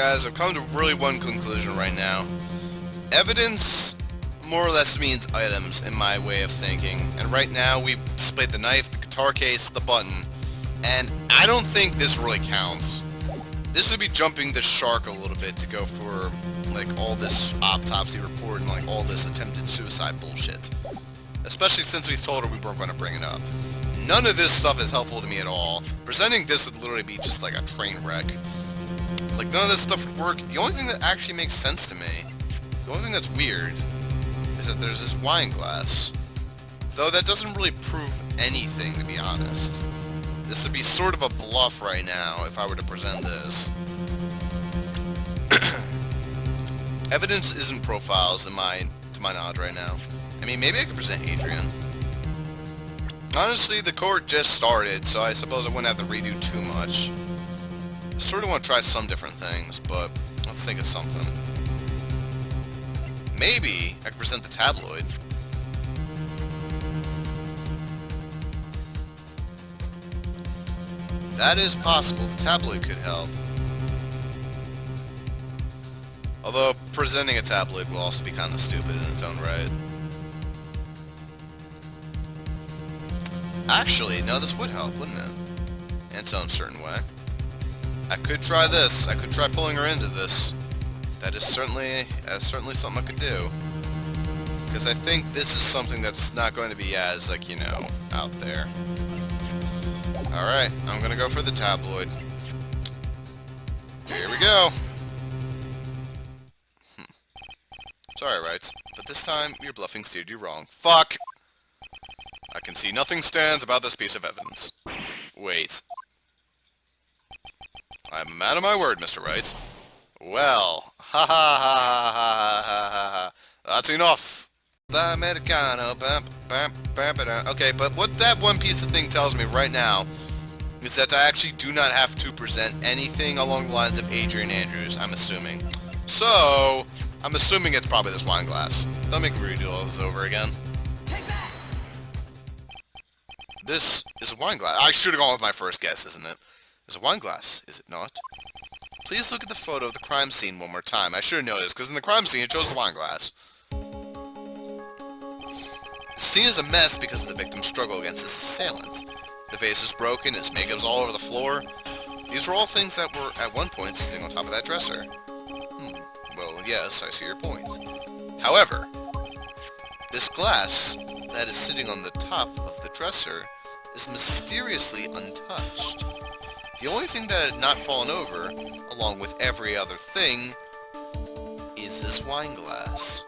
guys, I've come to really one conclusion right now. Evidence more or less means items in my way of thinking. And right now we displayed the knife, the guitar case, the button. And I don't think this really counts. This would be jumping the shark a little bit to go for like all this autopsy report and like all this attempted suicide bullshit. Especially since we told her we weren't going to bring it up. None of this stuff is helpful to me at all. Presenting this would literally be just like a train wreck. Like, none of this stuff would work. The only thing that actually makes sense to me, the only thing that's weird, is that there's this wine glass. Though that doesn't really prove anything, to be honest. This would be sort of a bluff right now, if I were to present this. Evidence isn't profiles, to my knowledge right now. I mean, maybe I could present Adrian. Honestly, the court just started, so I suppose I wouldn't have to redo too much. I sort of want to try some different things, but let's think of something. Maybe I could present the tabloid. That is possible. The tabloid could help. Although, presenting a tabloid will also be kind of stupid in its own right. Actually, no, this would help, wouldn't it? In its own certain way. I could try this. I could try pulling her into this. That is certainly something I could do. Because I think this is something that's not going to be as, like, you know, out there. Alright, I'm gonna go for the tabloid. Here we go! Sorry, Wrights, but this time, your bluffing steered you wrong. Fuck! I can see nothing stands about this piece of evidence. Wait. I'm a man of my word, Mr. Wright. Well, ha ha ha ha ha ha ha. That's enough. The Americano. Okay, but what that one piece of thing tells me right now is that I actually do not have to present anything along the lines of Adrian Andrews, I'm assuming. So, I'm assuming it's probably this wine glass. Don't make me redo all this over again. This is a wine glass. I should have gone with my first guess, isn't it? It's a wine glass, is it not? Please look at the photo of the crime scene one more time. I should have noticed, because in the crime scene it shows the wine glass. The scene is a mess because of the victim's struggle against his assailant. The vase is broken, his makeup's all over the floor. These are all things that were, at one point, sitting on top of that dresser. Well, yes, I see your point. However, this glass that is sitting on the top of the dresser is mysteriously untouched. The only thing that had not fallen over, along with every other thing, is this wine glass.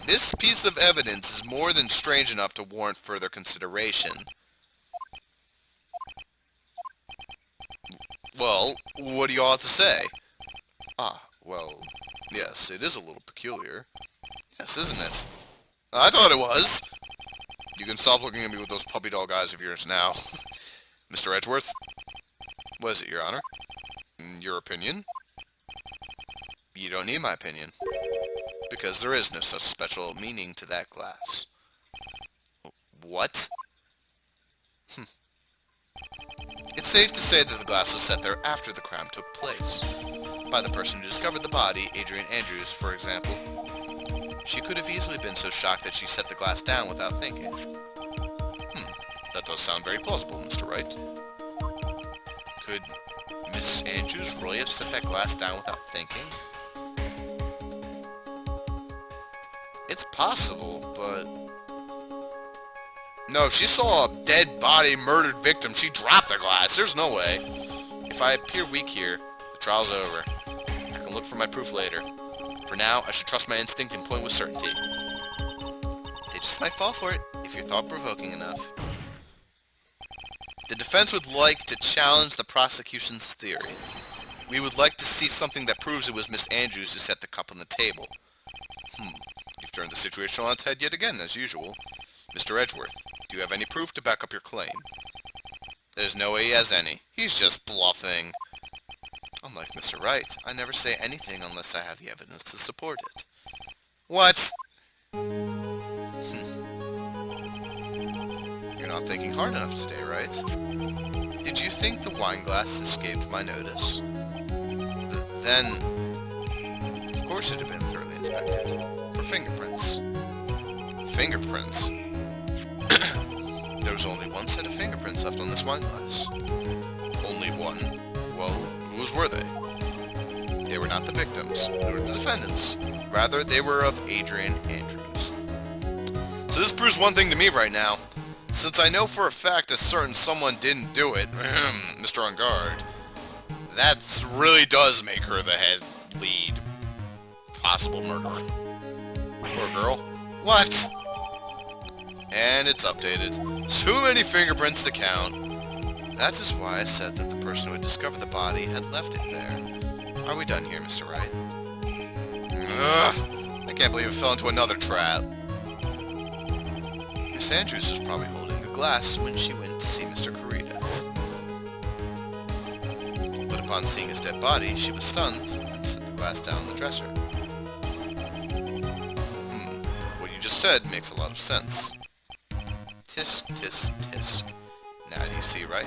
This piece of evidence is more than strange enough to warrant further consideration. Well, what do you all have to say? Ah, well, yes, it is a little peculiar. Yes, isn't it? I thought it was. You can stop looking at me with those puppy dog eyes of yours now. Mr. Edgeworth? What is it, Your Honor? Your opinion? You don't need my opinion. Because there is no such special meaning to that glass. What? It's safe to say that the glass was set there after the crime took place. By the person who discovered the body, Adrian Andrews, for example. She could have easily been so shocked that she set the glass down without thinking. That does sound very plausible, Mr. Wright. Could Miss Andrews really have set that glass down without thinking? It's possible, but... No, if she saw a dead body, murdered victim, she dropped the glass. There's no way. If I appear weak here, the trial's over. I can look for my proof later. For now, I should trust my instinct and point with certainty. They just might fall for it, if you're thought-provoking enough. The defense would like to challenge the prosecution's theory. We would like to see something that proves it was Miss Andrews who set the cup on the table. You've turned the situation on its head yet again, as usual. Mr. Edgeworth, do you have any proof to back up your claim? There's no way he has any. He's just bluffing. Unlike Mr. Wright, I never say anything unless I have the evidence to support it. What? You're not thinking hard enough today, right? Did you think the wine glass escaped my notice? then, of course it had been thoroughly inspected for fingerprints. Fingerprints? There was only one set of fingerprints left on this wine glass. Only one? Well, whose were they? They were not the victims, nor the defendants. Rather, they were of Adrian Andrews. So this proves one thing to me right now. Since I know for a fact a certain someone didn't do it, Mr. On Guard, that really does make her the head lead possible murderer. Poor girl. What? And it's updated. Too many fingerprints to count. That is why I said that the person who had discovered the body had left it there. Are we done here, Mr. Wright? Ugh, I can't believe it fell into another trap. Miss Andrews was probably holding the glass when she went to see Mr. Corita. But upon seeing his dead body, she was stunned and set the glass down on the dresser. What you just said makes a lot of sense. Tisk, tisk, tisk. Now do you see, right?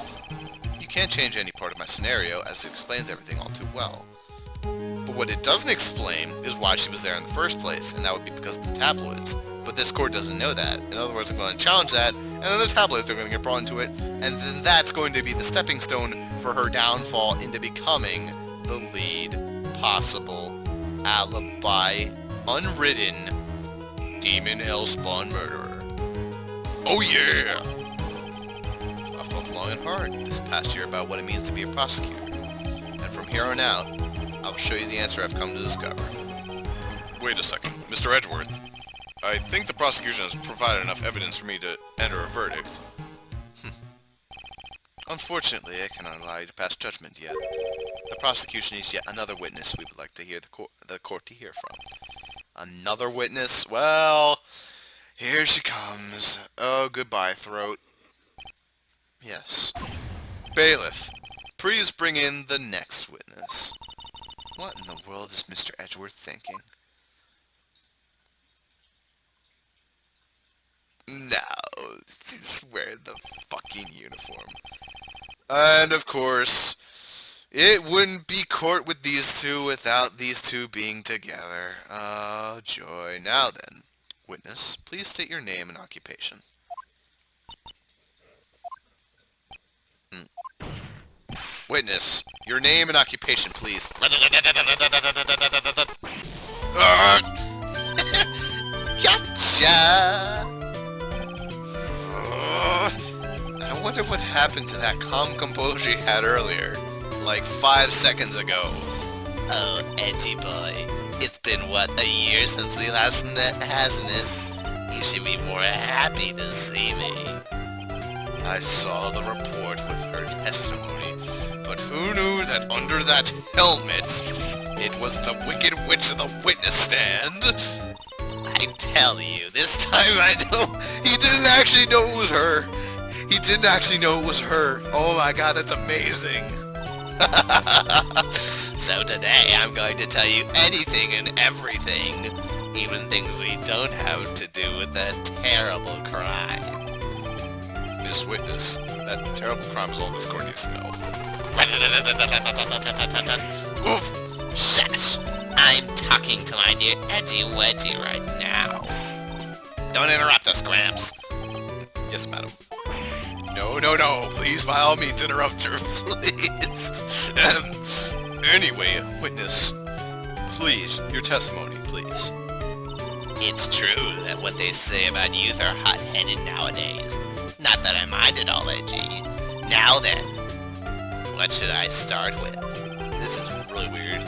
You can't change any part of my scenario, as it explains everything all too well. But what it doesn't explain is why she was there in the first place, and that would be because of the tabloids. But this court doesn't know that. In other words, I'm going to challenge that, and then the tabloids are going to get brought into it, and then that's going to be the stepping stone for her downfall into becoming the lead possible alibi, unwritten, demon hellspawn murderer. Oh yeah! I've thought long and hard this past year about what it means to be a prosecutor. And from here on out, I will show you the answer I've come to discover. Wait a second, Mr. Edgeworth. I think the prosecution has provided enough evidence for me to enter a verdict. Unfortunately, I cannot allow you to pass judgment yet. The prosecution needs yet another witness we would like to hear the court to hear from. Another witness? Well, here she comes. Oh, goodbye, throat. Yes. Bailiff, please bring in the next witness. What in the world is Mr. Edgeworth thinking? No, she's wearing the fucking uniform. And of course, it wouldn't be court with these two without these two being together. Oh, joy. Now then, witness, please state your name and occupation. Witness, your name and occupation, please. Gotcha! I wonder what happened to that calm composure he had earlier, like 5 seconds ago. Oh, edgy boy. It's been, what, a year since we last met, hasn't it? You should be more happy to see me. I saw the report with her testimony, but who knew that under that helmet, it was the Wicked Witch of the witness stand? I tell you, this time I know he didn't actually know it was her. He didn't actually know it was her. Oh my god, that's amazing. So today I'm going to tell you anything and everything, even things we don't have to do with that terrible crime. Miss Witness, that terrible crime is all this court needs to know. Oof! Shush! I'm talking to my dear Edgy Wedgie right now. Don't interrupt us, Gramps. Yes, madam. No, no, no. Please, by all means, interrupt her, please. Anyway, witness, please, your testimony, please. It's true that what they say about youth are hot-headed nowadays. Not that I mind it all, edgy. Now then, what should I start with? This is really weird.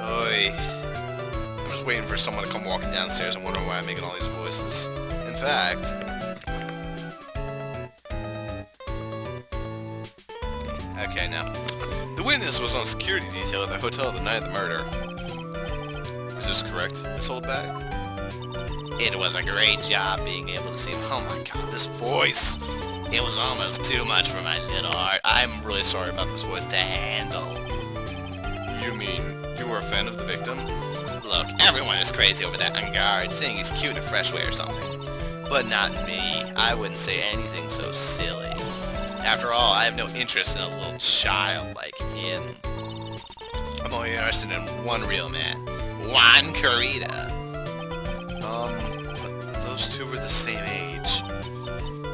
Oy. I'm just waiting for someone to come walking downstairs and wondering why I'm making all these voices. In fact... Okay, now. The witness was on security detail at the hotel the night of the murder. Is this correct, Miss Oldbag? It was a great job being able to see him. Oh my god, this voice! It was almost too much for my little heart. I'm really sorry about this voice to handle. You mean you were a fan of the victim? Look, everyone is crazy over that on guard, saying he's cute in a fresh way or something. But not me. I wouldn't say anything so silly. After all, I have no interest in a little child like him. I'm only interested in one real man. Juan Carita. But those two were the same age.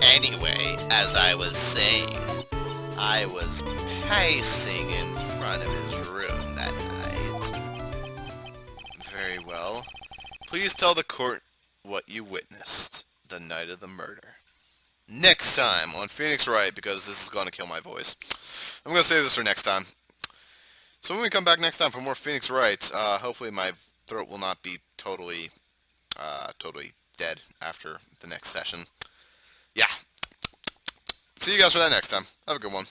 Anyway, as I was saying, I was pacing in front of his room that night. Very well. Please tell the court what you witnessed the night of the murder. Next time on Phoenix Wright, because this is going to kill my voice. I'm going to save this for next time. So when we come back next time for more Phoenix Wright, hopefully my throat will not be totally dead after the next session. Yeah. See you guys for that next time. Have a good one.